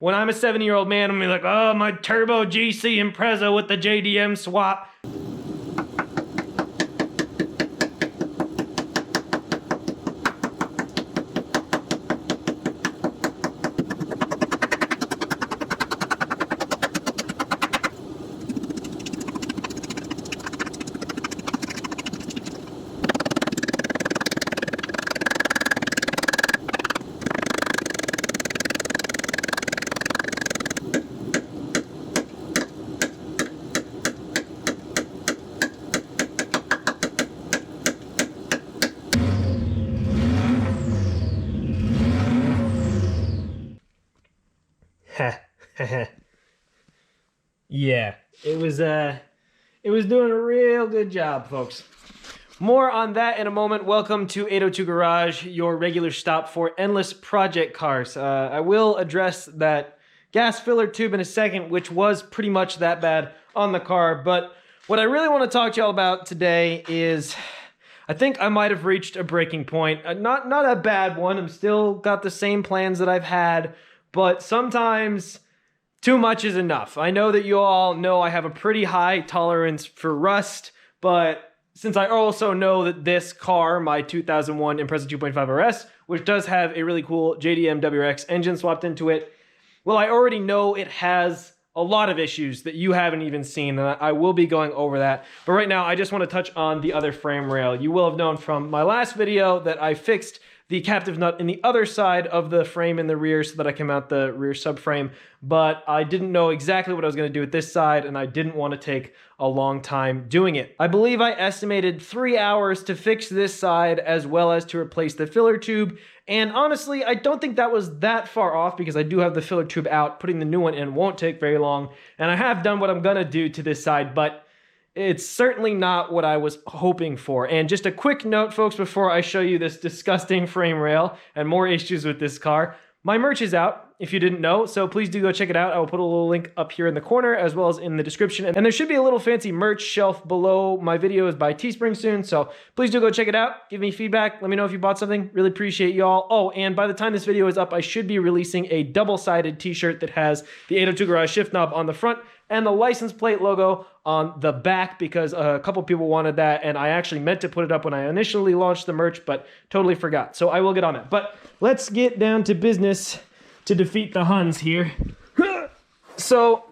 When I'm a 70-year-old man, I'm gonna be like, oh, my turbo GC Impreza with the JDM swap. Yeah, it was doing a real good job, folks. More on that in a moment. Welcome to 802 Garage, your regular stop for endless project cars. I will address that gas filler tube in a second, which was pretty much that bad on the car. But what I really want to talk to y'all about today is, I think I might have reached a breaking point. Not a bad one. I'm still got the same plans that I've had, but sometimes too much is enough. I know that you all know I have a pretty high tolerance for rust, but since I also know that this car, my 2001 Impreza 2.5 RS, which does have a really cool JDM WRX engine swapped into it, well, I already know it has a lot of issues that you haven't even seen, and I will be going over that. But right now, I just want to touch on the other frame rail. You will have known from my last video that I fixed the captive nut in the other side of the frame in the rear so that I can mount the rear subframe, but I didn't know exactly what I was going to do with this side, and I didn't want to take a long time doing it. I believe I estimated 3 hours to fix this side as well as to replace the filler tube, and honestly, I don't think that was that far off because I do have the filler tube out. Putting the new one in won't take very long, and I have done what I'm going to do to this side, but it's certainly not what I was hoping for. And just a quick note, folks, before I show you this disgusting frame rail and more issues with this car, my merch is out, if you didn't know, so please do go check it out. I will put a little link up here in the corner as well as in the description. And there should be a little fancy merch shelf below my videos by Teespring soon, so please do go check it out. Give me feedback. Let me know if you bought something. Really appreciate y'all. Oh, and by the time this video is up, I should be releasing a double-sided t-shirt that has the 802 Garage shift knob on the front and the license plate logo on the back because a couple people wanted that, and I actually meant to put it up when I initially launched the merch, but totally forgot. So I will get on it. But let's get down to business to defeat the Huns here. So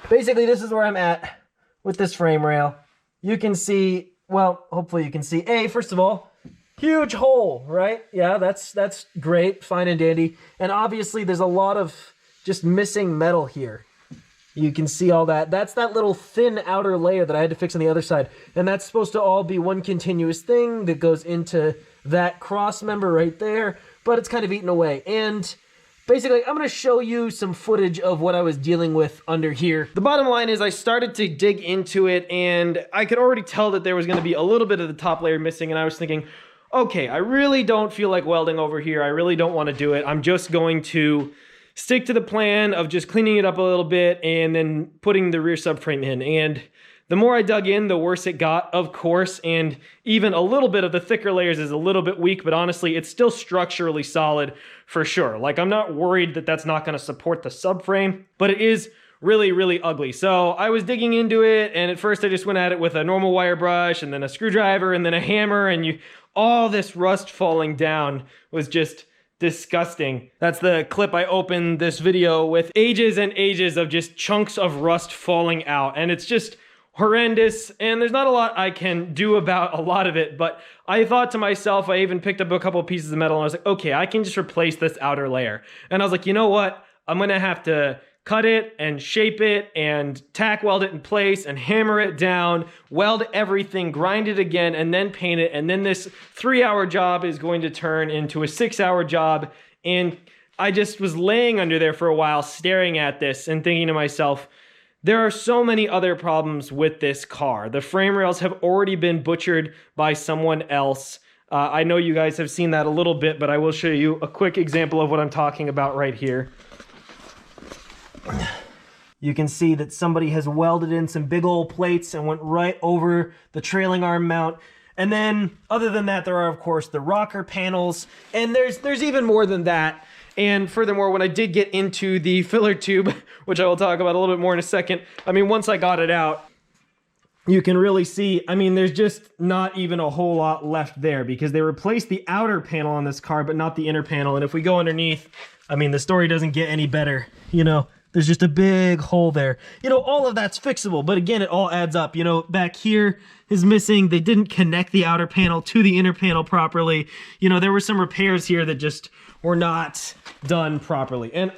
basically this is where I'm at with this frame rail. You can see, well, hopefully you can see, first of all, huge hole, right? Yeah, that's great, fine and dandy. And obviously there's a lot of just missing metal here. You can see all that. That's that little thin outer layer that I had to fix on the other side. And that's supposed to all be one continuous thing that goes into that cross member right there, but it's kind of eaten away. And basically, I'm going to show you some footage of what I was dealing with under here. The bottom line is I started to dig into it, and I could already tell that there was going to be a little bit of the top layer missing, and I was thinking, okay, I really don't feel like welding over here. I really don't want to do it. I'm just going to stick to the plan of just cleaning it up a little bit and then putting the rear subframe in. And the more I dug in, the worse it got, of course, and even a little bit of the thicker layers is a little bit weak, but honestly, it's still structurally solid for sure. Like, I'm not worried that that's not going to support the subframe, but it is really, really ugly. So I was digging into it, and at first I just went at it with a normal wire brush, and then a screwdriver, and then a hammer, and all this rust falling down was just disgusting. That's the clip I opened this video with, ages and ages of just chunks of rust falling out, and it's just horrendous, and there's not a lot I can do about a lot of it, but I thought to myself, I even picked up a couple pieces of metal, and I was like, okay, I can just replace this outer layer. And I was like, you know what? I'm gonna have to cut it and shape it and tack weld it in place and hammer it down, weld everything, grind it again, and then paint it. And then this 3-hour job is going to turn into a 6-hour job. And I just was laying under there for a while staring at this and thinking to myself, there are so many other problems with this car. The frame rails have already been butchered by someone else. I know you guys have seen that a little bit, but I will show you a quick example of what I'm talking about right here. You can see that somebody has welded in some big old plates and went right over the trailing arm mount. And then, other than that, there are, of course, the rocker panels. And there's even more than that. And furthermore, when I did get into the filler tube, which I will talk about a little bit more in a second, I mean, once I got it out, you can really see, I mean, there's just not even a whole lot left there because they replaced the outer panel on this car, but not the inner panel. And if we go underneath, I mean, the story doesn't get any better, you know? There's just a big hole there. You know, all of that's fixable, but again, it all adds up. You know, back here is missing. They didn't connect the outer panel to the inner panel properly. You know, there were some repairs here that just were not done properly. And,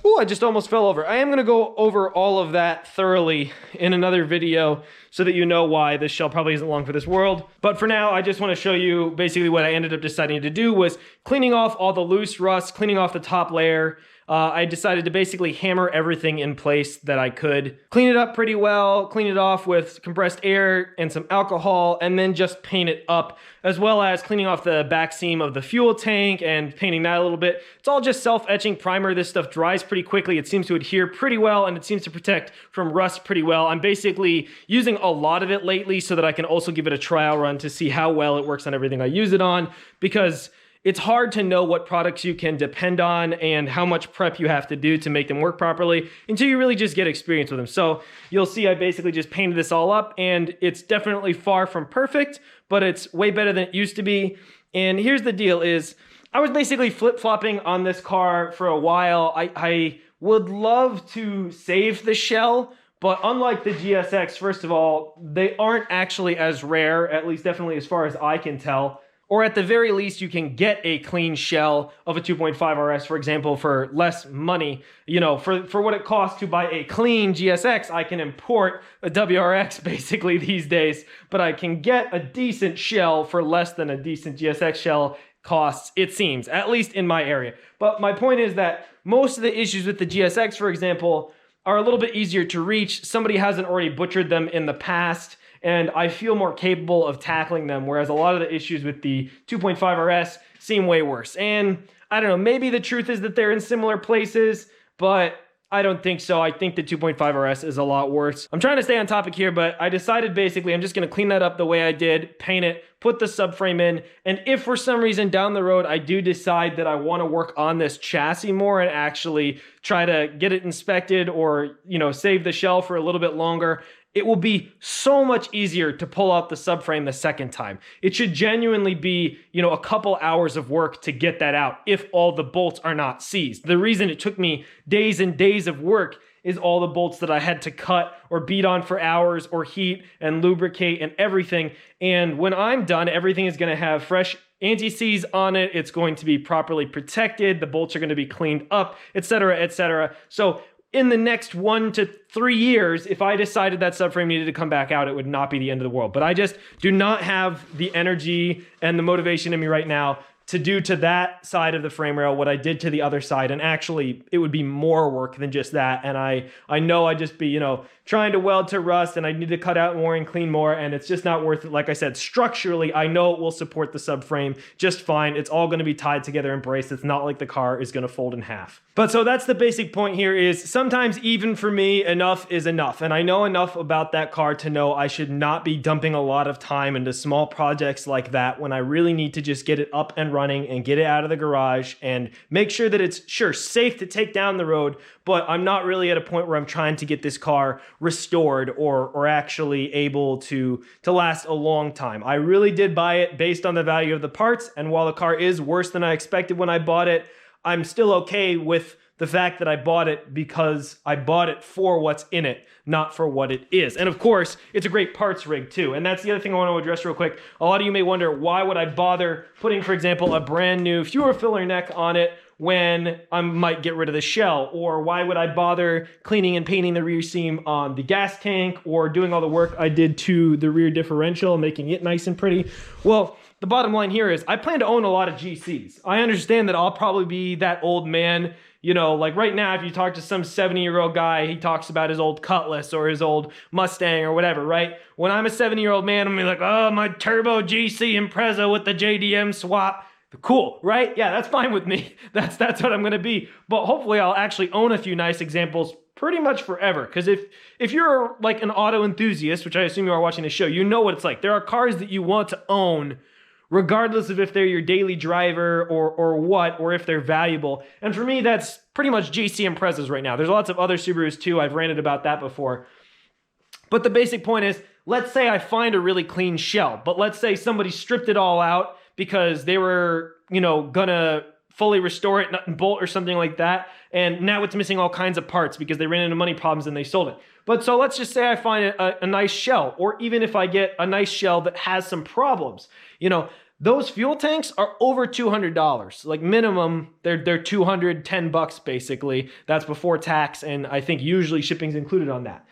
oh, I just almost fell over. I am gonna go over all of that thoroughly in another video so that you know why this shell probably isn't long for this world. But for now, I just wanna show you basically what I ended up deciding to do was cleaning off all the loose rust, cleaning off the top layer. I decided to basically hammer everything in place that I could. Clean it up pretty well, clean it off with compressed air and some alcohol, and then just paint it up, as well as cleaning off the back seam of the fuel tank and painting that a little bit. It's all just self-etching primer. This stuff dries pretty quickly. It seems to adhere pretty well, and it seems to protect from rust pretty well. I'm basically using a lot of it lately so that I can also give it a trial run to see how well it works on everything I use it on, because it's hard to know what products you can depend on and how much prep you have to do to make them work properly until you really just get experience with them. So you'll see I basically just painted this all up, and it's definitely far from perfect, but it's way better than it used to be. And here's the deal is, I was basically flip-flopping on this car for a while. I would love to save the shell, but unlike the GSX, first of all, they aren't actually as rare, at least definitely as far as I can tell. Or at the very least, you can get a clean shell of a 2.5 RS, for example, for less money. You know, for what it costs to buy a clean GSX, I can import a WRX basically these days, but I can get a decent shell for less than a decent GSX shell costs, it seems, at least in my area. But my point is that most of the issues with the GSX, for example, are a little bit easier to reach. Somebody hasn't already butchered them in the past, and I feel more capable of tackling them, whereas a lot of the issues with the 2.5 RS seem way worse. And I don't know, maybe the truth is that they're in similar places, but I don't think so. I think the 2.5 RS is a lot worse. I'm trying to stay on topic here, but I decided basically I'm just gonna clean that up the way I did, paint it, put the subframe in, and if for some reason down the road I do decide that I wanna work on this chassis more and actually try to get it inspected or, you know, save the shell for a little bit longer, it will be so much easier to pull out the subframe the second time. It should genuinely be, you know, a couple hours of work to get that out if all the bolts are not seized. The reason it took me days and days of work is all the bolts that I had to cut or beat on for hours or heat and lubricate and everything. And when I'm done, everything is gonna have fresh anti-seize on it. It's going to be properly protected. The bolts are gonna be cleaned up, etc., etc. So in the next 1 to 3 years, if I decided that subframe needed to come back out, it would not be the end of the world. But I just do not have the energy and the motivation in me right now to do to that side of the frame rail what I did to the other side. And actually, it would be more work than just that. And I know I'd just be, you know, trying to weld to rust, and I need to cut out more and clean more, and it's just not worth it. Like I said, structurally, I know it will support the subframe just fine. It's all gonna be tied together and braced. It's not like the car is gonna fold in half. But so that's the basic point here is sometimes even for me, enough is enough. And I know enough about that car to know I should not be dumping a lot of time into small projects like that when I really need to just get it up and running and get it out of the garage and make sure that it's, sure, safe to take down the road, but I'm not really at a point where I'm trying to get this car restored or actually able to last a long time. I really did buy it based on the value of the parts, and while the car is worse than I expected when I bought it, I'm still okay with the fact that I bought it because I bought it for what's in it, not for what it is. And of course, it's a great parts rig too. And that's the other thing I want to address real quick. A lot of you may wonder, why would I bother putting, for example, a brand new fewer filler neck on it when I might get rid of the shell? Or why would I bother cleaning and painting the rear seam on the gas tank or doing all the work I did to the rear differential, making it nice and pretty? Well, the bottom line here is I plan to own a lot of GCs. I understand that I'll probably be that old man. You know, like right now, if you talk to some 70-year-old guy, he talks about his old Cutlass or his old Mustang or whatever, right? When I'm a 70-year-old man, I'm gonna be like, oh, my turbo GC Impreza with the JDM swap. Cool, right? Yeah, that's fine with me. That's what I'm gonna be. But hopefully I'll actually own a few nice examples pretty much forever. Because if you're like an auto enthusiast, which I assume you are watching the show, you know what it's like. There are cars that you want to own regardless of if they're your daily driver or what, or if they're valuable. And for me, that's pretty much GC Imprezas right now. There's lots of other Subarus too. I've ranted about that before. But the basic point is, let's say I find a really clean shell, but let's say somebody stripped it all out because they were, you know, gonna fully restore it, nut and bolt or something like that. And now it's missing all kinds of parts because they ran into money problems and they sold it. But so let's just say I find a nice shell, or even if I get a nice shell that has some problems, you know, those fuel tanks are over $200. Like minimum, they're $210 basically. That's before tax, and I think usually shipping's included on that.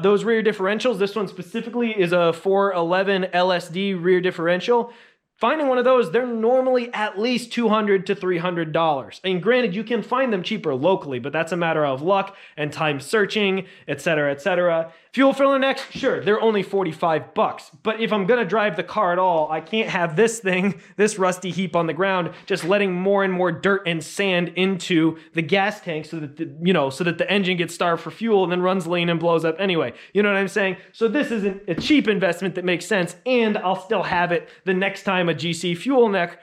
Those rear differentials, this one specifically is a 411 LSD rear differential. Finding one of those, they're normally at least $200 to $300. And granted, you can find them cheaper locally, but that's a matter of luck and time searching, etc., etc. Fuel filler necks, sure, they're only $45. But if I'm gonna drive the car at all, I can't have this thing, this rusty heap on the ground, just letting more and more dirt and sand into the gas tank so that the engine gets starved for fuel and then runs lean and blows up anyway. You know what I'm saying? So this isn't a cheap investment that makes sense, and I'll still have it the next time a GC fuel neck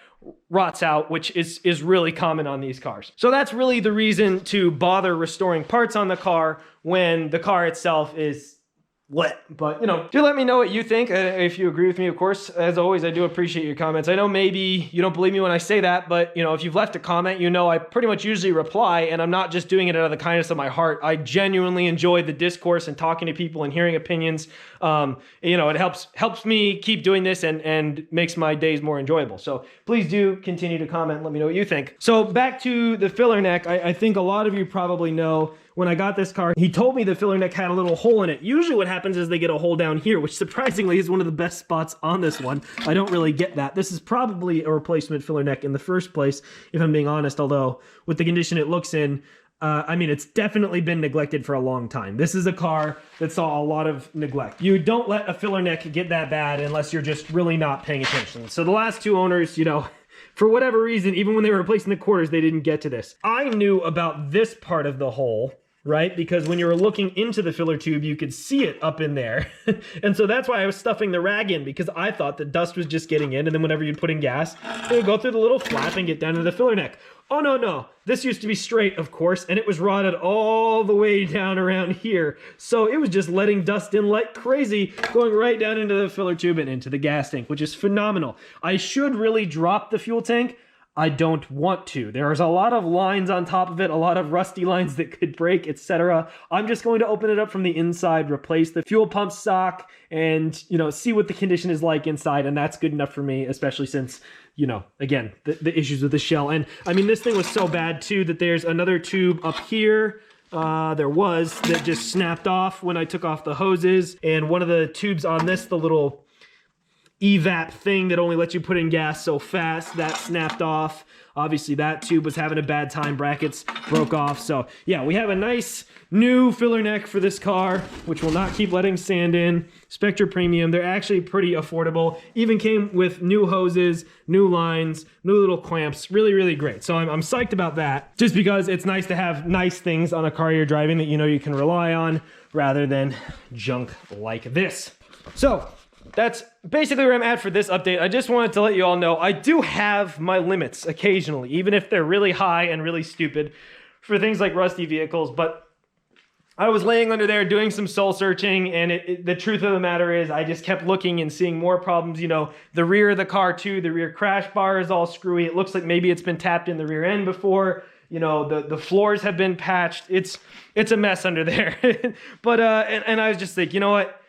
rots out, which is really common on these cars. So that's really the reason to bother restoring parts on the car when the car itself is lit. But, you know, do let me know what you think, if you agree with me, of course. As always, I do appreciate your comments. I know maybe you don't believe me when I say that, but, you know, if you've left a comment, you know I pretty much usually reply, and I'm not just doing it out of the kindness of my heart. I genuinely enjoy the discourse and talking to people and hearing opinions. You know, it helps me keep doing this and makes my days more enjoyable. So please do continue to comment and let me know what you think. So back to the filler neck, I think a lot of you probably know when I got this car, he told me the filler neck had a little hole in it. Usually what happens is they get a hole down here, which surprisingly is one of the best spots on this one. I don't really get that. This is probably a replacement filler neck in the first place, if I'm being honest, although with the condition it looks in, I mean, it's definitely been neglected for a long time. This is a car that saw a lot of neglect. You don't let a filler neck get that bad unless you're just really not paying attention. So the last two owners, you know, for whatever reason, even when they were replacing the quarters, they didn't get to this. I knew about this part of the hole, right? Because when you were looking into the filler tube, you could see it up in there. And so that's why I was stuffing the rag in, because I thought the dust was just getting in, and then whenever you'd put in gas, it would go through the little flap and get down to the filler neck. Oh, no. This used to be straight, of course, and it was rotted all the way down around here. So it was just letting dust in like crazy, going right down into the filler tube and into the gas tank, which is phenomenal. I should really drop the fuel tank. I don't want to. There's a lot of lines on top of it, a lot of rusty lines that could break, etc. I'm just going to open it up from the inside, replace the fuel pump sock, and, you know, see what the condition is like inside, and that's good enough for me, especially since, you know, again, the issues with the shell. And, I mean, this thing was so bad, too, that there's another tube up here, that just snapped off when I took off the hoses, and one of the tubes on this, the little evap thing that only lets you put in gas so fast, that snapped off. Obviously that tube was having a bad time, brackets broke off. So yeah, we have a nice new filler neck for this car, which will not keep letting sand in. Spectra Premium, they're actually pretty affordable. Even came with new hoses, new lines, new little clamps, really, really great. So I'm psyched about that, just because it's nice to have nice things on a car you're driving that you know you can rely on, rather than junk like this. So that's basically where I'm at for this update. I just wanted to let you all know I do have my limits occasionally, even if they're really high and really stupid for things like rusty vehicles. But I was laying under there doing some soul searching, and the truth of the matter is I just kept looking and seeing more problems. You know, the rear of the car too, the rear crash bar is all screwy. It looks like maybe it's been tapped in the rear end before. You know, the floors have been patched. It's a mess under there. But and I was just like, you know what?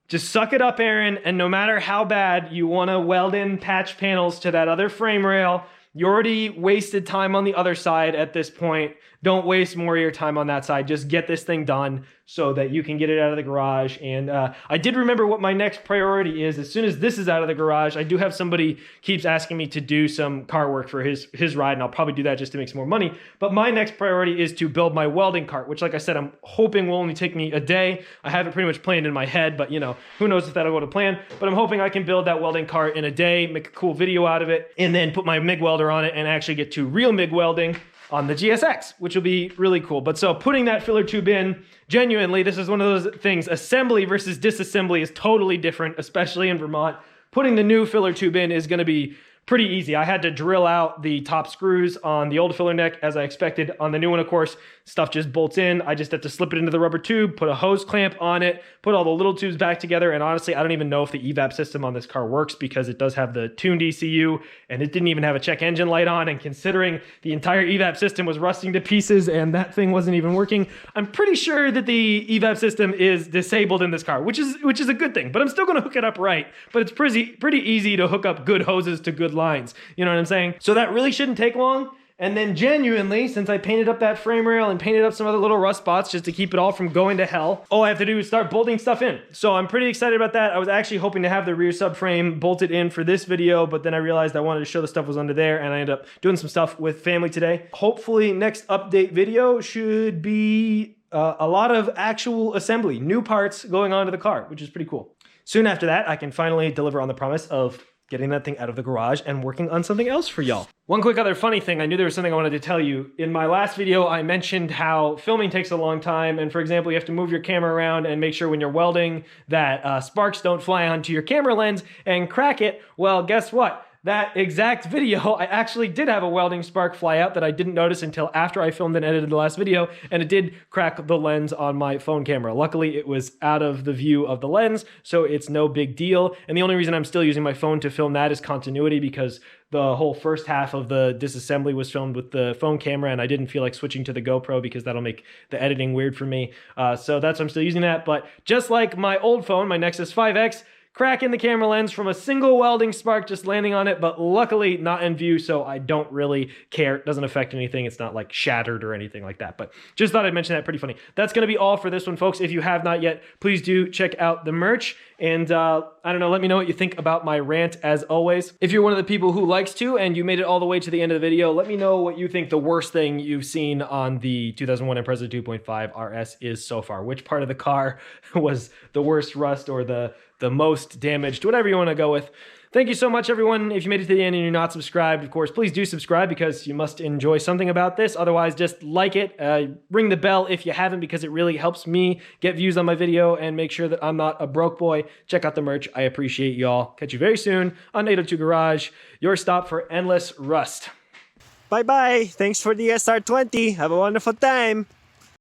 Just suck it up, Aaron, and no matter how bad you want to weld in patch panels to that other frame rail, you already wasted time on the other side at this point. Don't waste more of your time on that side. Just get this thing done so that you can get it out of the garage. And I did remember what my next priority is. As soon as this is out of the garage, I do have somebody keeps asking me to do some car work for his ride, and I'll probably do that just to make some more money. But my next priority is to build my welding cart, which, like I said, I'm hoping will only take me a day. I have it pretty much planned in my head, but, you know, who knows if that'll go to plan. But I'm hoping I can build that welding cart in a day, make a cool video out of it, and then put my MIG welder on it and actually get to real MIG welding on the GSX, which will be really cool. But so putting that filler tube in, genuinely, this is one of those things, assembly versus disassembly is totally different, especially in Vermont. putting the new filler tube in is going to be pretty easy. I had to drill out the top screws on the old filler neck as I expected. On the new one, of course, stuff just bolts in. I just have to slip it into the rubber tube, put a hose clamp on it, put all the little tubes back together. And honestly, I don't even know if the evap system on this car works because it does have the tuned ECU and it didn't even have a check engine light on. And considering the entire evap system was rusting to pieces and that thing wasn't even working, I'm pretty sure that the evap system is disabled in this car, which is a good thing. But I'm still going to hook it up right. But it's pretty easy to hook up good hoses to good lines. You know what I'm saying? So that really shouldn't take long. And then genuinely, since I painted up that frame rail and painted up some other little rust spots just to keep it all from going to hell, all I have to do is start bolting stuff in. So I'm pretty excited about that. I was actually hoping to have the rear subframe bolted in for this video, but then I realized I wanted to show the stuff was under there, and I ended up doing some stuff with family today. Hopefully next update video should be a lot of actual assembly, new parts going onto the car, which is pretty cool. Soon after that, I can finally deliver on the promise of getting that thing out of the garage and working on something else for y'all. One quick other funny thing, I knew there was something I wanted to tell you. In my last video, I mentioned how filming takes a long time, and for example, you have to move your camera around and make sure when you're welding that sparks don't fly onto your camera lens and crack it. Well, guess what? That exact video, I actually did have a welding spark fly out that I didn't notice until after I filmed and edited the last video, and it did crack the lens on my phone camera. Luckily, it was out of the view of the lens, so it's no big deal. And the only reason I'm still using my phone to film that is continuity, because the whole first half of the disassembly was filmed with the phone camera, and I didn't feel like switching to the GoPro because that'll make the editing weird for me. So that's why I'm still using that. But just like my old phone, my Nexus 5X, crack in the camera lens from a single welding spark just landing on it, but luckily not in view, so I don't really care. It doesn't affect anything. It's not like shattered or anything like that, but just thought I'd mention that. Pretty funny. That's going to be all for this one, folks. If you have not yet, please do check out the merch. And I don't know, let me know what you think about my rant as always. If you're one of the people who likes to and you made it all the way to the end of the video, let me know what you think the worst thing you've seen on the 2001 Impreza 2.5 RS is so far. Which part of the car was the worst rust or the most damaged, whatever you want to go with. Thank you so much, everyone. If you made it to the end and you're not subscribed, of course, please do subscribe because you must enjoy something about this. Otherwise, just like it. Ring the bell if you haven't because it really helps me get views on my video and make sure that I'm not a broke boy. Check out the merch. I appreciate y'all. Catch you very soon on 802 Garage, your stop for endless rust. Bye-bye. Thanks for the SR20. Have a wonderful time.